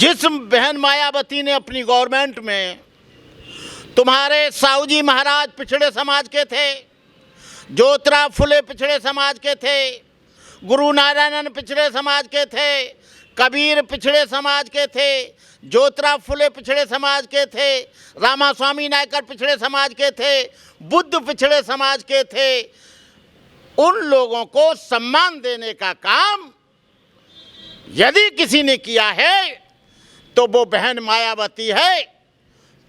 जिस बहन मायावती ने अपनी गवर्नमेंट में, तुम्हारे साहू जी महाराज पिछड़े समाज के थे, ज्योतिराव फुले पिछड़े समाज के थे, गुरु नारायण पिछड़े समाज के थे, कबीर पिछड़े समाज के थे, ज्योतिराव फुले पिछड़े समाज के थे, रामास्वामी नायकर पिछड़े समाज के थे, बुद्ध पिछड़े समाज के थे। उन लोगों को सम्मान देने का काम यदि किसी ने किया है तो वो बहन मायावती है,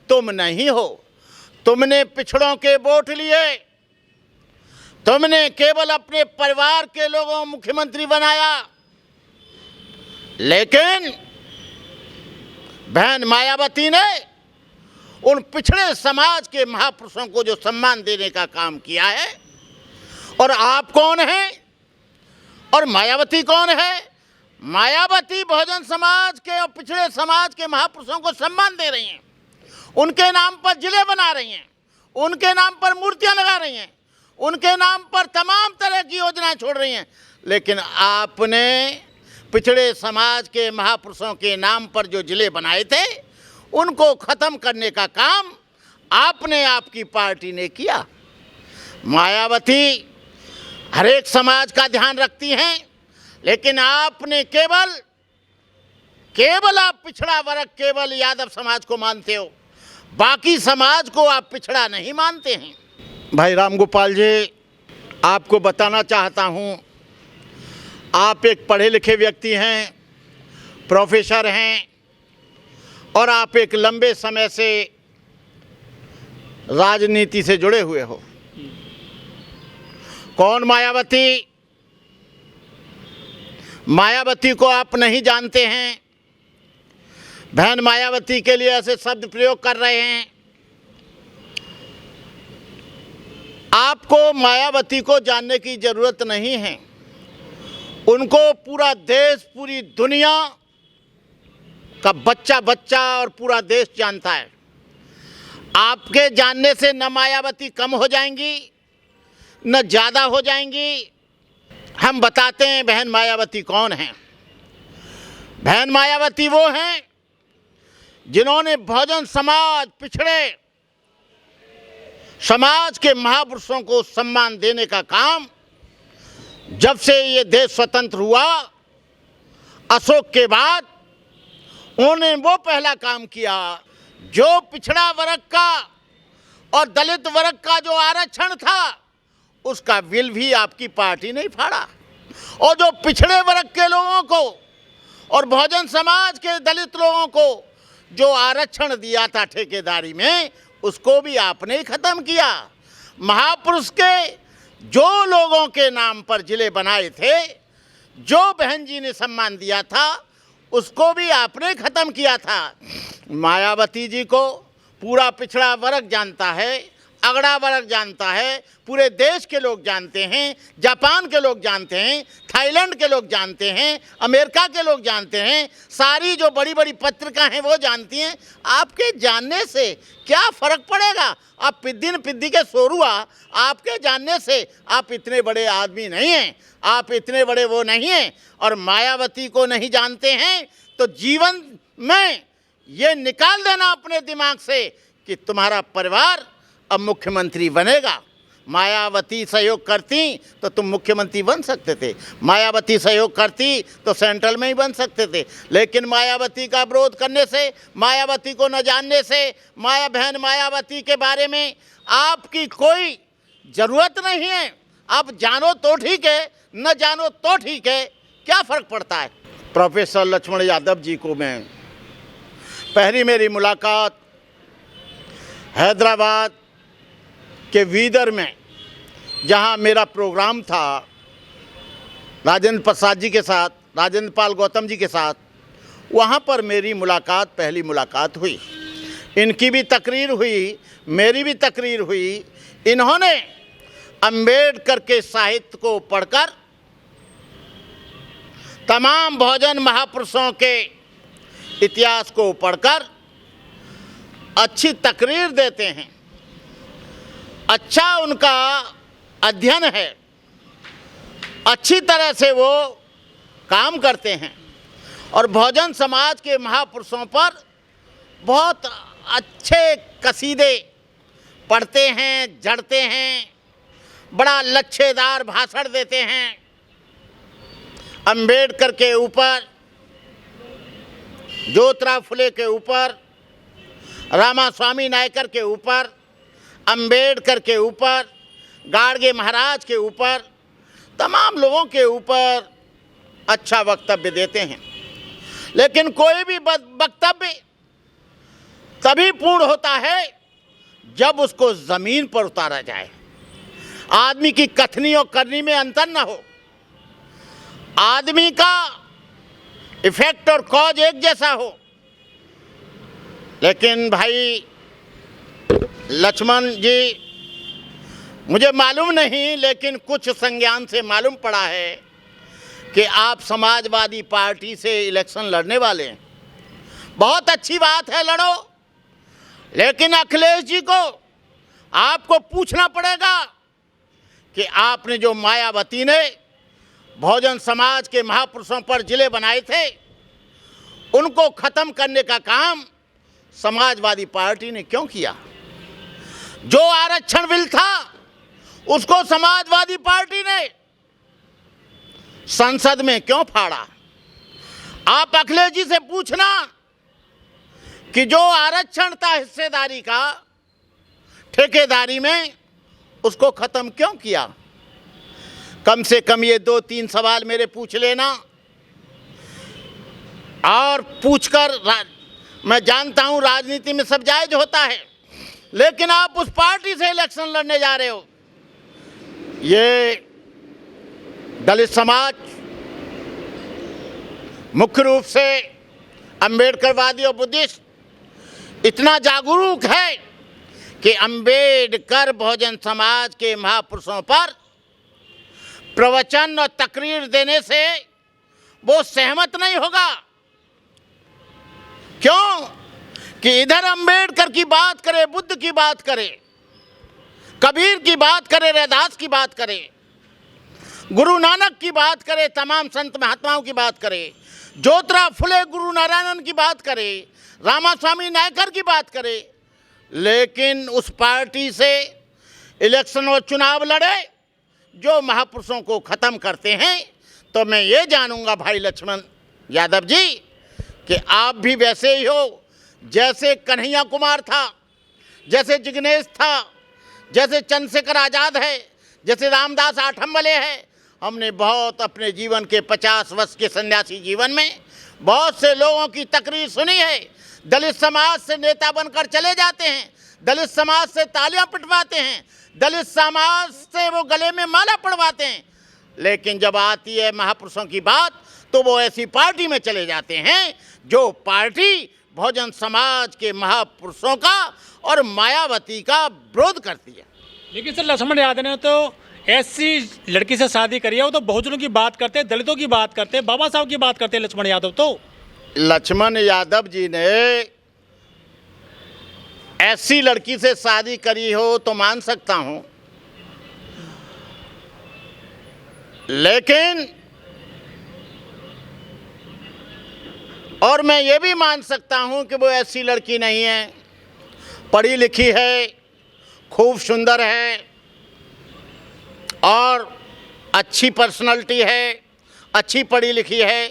तुम नहीं हो। तुमने पिछड़ों के वोट लिए, तुमने केवल अपने परिवार के लोगों को मुख्यमंत्री बनाया, लेकिन बहन मायावती ने उन पिछड़े समाज के महापुरुषों को जो सम्मान देने का काम किया है। और आप कौन हैं और मायावती कौन है? मायावती बहुजन समाज के और पिछड़े समाज के महापुरुषों को सम्मान दे रही हैं, उनके नाम पर जिले बना रही हैं, उनके नाम पर मूर्तियां लगा रही हैं, उनके नाम पर तमाम तरह की योजनाएं छोड़ रही हैं। लेकिन आपने पिछड़े समाज के महापुरुषों के नाम पर जो जिले बनाए थे उनको ख़त्म करने का काम आपने, आपकी पार्टी ने किया। मायावती हर एक समाज का ध्यान रखती हैं, लेकिन आपने केवल आप पिछड़ा वर्ग, केवल यादव समाज को मानते हो, बाकी समाज को आप पिछड़ा नहीं मानते हैं। भाई रामगोपाल जी, आपको बताना चाहता हूँ, आप एक पढ़े लिखे व्यक्ति हैं, प्रोफेसर हैं, और आप एक लंबे समय से राजनीति से जुड़े हुए हो। कौन मायावती? मायावती को आप नहीं जानते हैं। बहन मायावती के लिए ऐसे शब्द प्रयोग कर रहे हैं। आपको मायावती को जानने की जरूरत नहीं है। उनको पूरा देश, पूरी दुनिया का बच्चा बच्चा और पूरा देश जानता है। आपके जानने से न मायावती कम हो जाएंगी न ज़्यादा हो जाएंगी। हम बताते हैं बहन मायावती कौन है। बहन मायावती वो हैं जिन्होंने बहुजन समाज, पिछड़े समाज के महापुरुषों को सम्मान देने का काम जब से ये देश स्वतंत्र हुआ, अशोक के बाद, उन्होंने वो पहला काम किया जो पिछड़ा वर्ग का और दलित वर्ग का जो आरक्षण था उसका बिल भी आपकी पार्टी नहीं फाड़ा। और जो पिछड़े वर्ग के लोगों को और बहुजन समाज के दलित लोगों को जो आरक्षण दिया था ठेकेदारी में, उसको भी आपने ही ख़त्म किया। महापुरुष के जो लोगों के नाम पर जिले बनाए थे, जो बहन जी ने सम्मान दिया था, उसको भी आपने ख़त्म किया था। मायावती जी को पूरा पिछड़ा वर्ग जानता है, अगड़ा वर्ग जानता है, पूरे देश के लोग जानते हैं, जापान के लोग जानते हैं, थाईलैंड के लोग जानते हैं, अमेरिका के लोग जानते हैं, सारी जो बड़ी बड़ी पत्रिका हैं वो जानती हैं। आपके जानने से क्या फ़र्क पड़ेगा? आप पिद्दी न पिद्दी के सोरुआ, आपके जानने से आप इतने बड़े आदमी नहीं हैं, आप इतने बड़े वो नहीं हैं। और मायावती को नहीं जानते हैं तो जीवन में ये निकाल देना अपने दिमाग से कि तुम्हारा परिवार अब मुख्यमंत्री बनेगा। मायावती सहयोग करती तो तुम मुख्यमंत्री बन सकते थे, मायावती सहयोग करती तो सेंट्रल में ही बन सकते थे। लेकिन मायावती का विरोध करने से, मायावती को न जानने से, बहन मायावती के बारे में आपकी कोई ज़रूरत नहीं है। आप जानो तो ठीक है, न जानो तो ठीक है, क्या फ़र्क पड़ता है। प्रोफेसर लक्ष्मण यादव जी को मैं पहली मेरी मुलाकात हैदराबाद के वीदर में, जहां मेरा प्रोग्राम था राजेंद्र प्रसाद जी के साथ, राजेंद्र पाल गौतम जी के साथ, वहां पर मेरी मुलाकात, पहली मुलाकात हुई। इनकी भी तकरीर हुई, मेरी भी तकरीर हुई। इन्होंने अंबेडकर के साहित्य को पढ़कर, तमाम बहुजन महापुरुषों के इतिहास को पढ़कर अच्छी तकरीर देते हैं। अच्छा उनका अध्ययन है, अच्छी तरह से वो काम करते हैं। और बहुजन समाज के महापुरुषों पर बहुत अच्छे कसीदे पढ़ते हैं, जड़ते हैं, बड़ा लच्छेदार भाषण देते हैं। अंबेडकर के ऊपर, ज्योतिराव फुले के ऊपर, रामास्वामी नायकर के ऊपर, अंबेडकर के ऊपर, गाडगे महाराज के ऊपर, तमाम लोगों के ऊपर अच्छा वक्तव्य देते हैं। लेकिन कोई भी वक्तव्य तभी पूर्ण होता है जब उसको ज़मीन पर उतारा जाए, आदमी की कथनी और करनी में अंतर न हो, आदमी का इफेक्ट और कॉज एक जैसा हो। लेकिन भाई लक्ष्मण जी, मुझे मालूम नहीं, लेकिन कुछ संज्ञान से मालूम पड़ा है कि आप समाजवादी पार्टी से इलेक्शन लड़ने वाले हैं। बहुत अच्छी बात है, लड़ो, लेकिन अखिलेश जी को आपको पूछना पड़ेगा कि आपने जो मायावती ने बहुजन समाज के महापुरुषों पर जिले बनाए थे, उनको ख़त्म करने का काम समाजवादी पार्टी ने क्यों किया? जो आरक्षण बिल था उसको समाजवादी पार्टी ने संसद में क्यों फाड़ा? आप अखिलेश जी से पूछना कि जो आरक्षण था हिस्सेदारी का ठेकेदारी में, उसको ख़त्म क्यों किया? कम से कम ये 2-3 सवाल मेरे पूछ लेना। और पूछकर, मैं जानता हूँ राजनीति में सब जायज़ होता है, लेकिन आप उस पार्टी से इलेक्शन लड़ने जा रहे हो। ये दलित समाज मुख्य रूप से अंबेडकरवादी और बुद्धिस्ट इतना जागरूक है कि अंबेडकर बहुजन समाज के महापुरुषों पर प्रवचन और तकरीर देने से वो सहमत नहीं होगा। क्यों? कि इधर अंबेडकर की बात करे, बुद्ध की बात करे, कबीर की बात करे, रैदास की बात करे, गुरु नानक की बात करे, तमाम संत महात्माओं की बात करे, ज्योतिराव फुले, गुरु नारायण की बात करे, रामास्वामी नायकर की बात करे, लेकिन उस पार्टी से इलेक्शन और चुनाव लड़े जो महापुरुषों को ख़त्म करते हैं। तो मैं ये जानूंगा भाई लक्ष्मण यादव जी कि आप भी वैसे ही हो जैसे कन्हैया कुमार था, जैसे जिग्नेश था, जैसे चंद्रशेखर आज़ाद है, जैसे रामदास आठवले है। हमने बहुत अपने जीवन के 50 वर्ष के सन्यासी जीवन में बहुत से लोगों की तकरीर सुनी है। दलित समाज से नेता बनकर चले जाते हैं, दलित समाज से तालियां पिटवाते हैं, दलित समाज से वो गले में माला पड़वाते हैं, लेकिन जब आती है महापुरुषों की बात तो वो ऐसी पार्टी में चले जाते हैं जो पार्टी बहुजन समाज के महापुरुषों का और मायावती का विरोध करती है। लेकिन सर लक्ष्मण यादव ने तो ऐसी लड़की से शादी करी है, वो तो बहुजनों की बात करते हैं, दलितों की बात करते हैं, बाबा साहब की बात करते हैं लक्ष्मण यादव। तो लक्ष्मण यादव जी ने ऐसी लड़की से शादी करी हो तो मान सकता हूं, लेकिन और मैं ये भी मान सकता हूं कि वो ऐसी लड़की नहीं है, पढ़ी लिखी है, खूब सुंदर है और अच्छी पर्सनालिटी है, अच्छी पढ़ी लिखी है।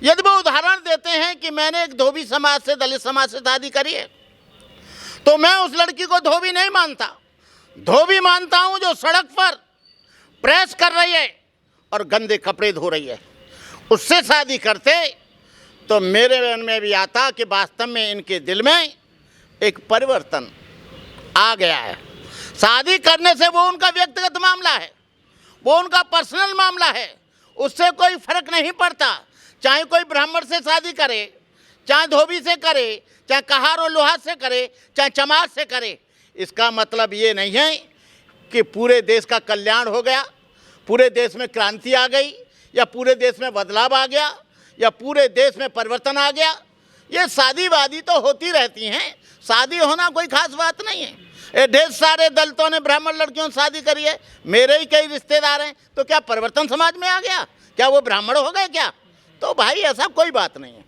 यदि वो उदाहरण देते हैं कि मैंने एक धोबी समाज से, दलित समाज से शादी करी है, तो मैं उस लड़की को धोबी नहीं मानता। धोबी मानता हूं जो सड़क पर प्रेस कर रही है और गंदे कपड़े धो रही है। उससे शादी करते तो मेरे मन में भी आता कि वास्तव में इनके दिल में एक परिवर्तन आ गया है। शादी करने से वो उनका व्यक्तिगत मामला है, वो उनका पर्सनल मामला है, उससे कोई फर्क नहीं पड़ता। चाहे कोई ब्राह्मण से शादी करे, चाहे धोबी से करे, चाहे कहार और लोहार से करे, चाहे चमार से करे, इसका मतलब ये नहीं है कि पूरे देश का कल्याण हो गया, पूरे देश में क्रांति आ गई, या पूरे देश में बदलाव आ गया, या पूरे देश में परिवर्तन आ गया। ये शादी वादी तो होती रहती हैं, शादी होना कोई खास बात नहीं है। ये ढेर सारे दलितों ने ब्राह्मण लड़कियों से शादी करी है, मेरे ही कई रिश्तेदार हैं, तो क्या परिवर्तन समाज में आ गया? क्या वो ब्राह्मण हो गए? क्या तो भाई ऐसा कोई बात नहीं है।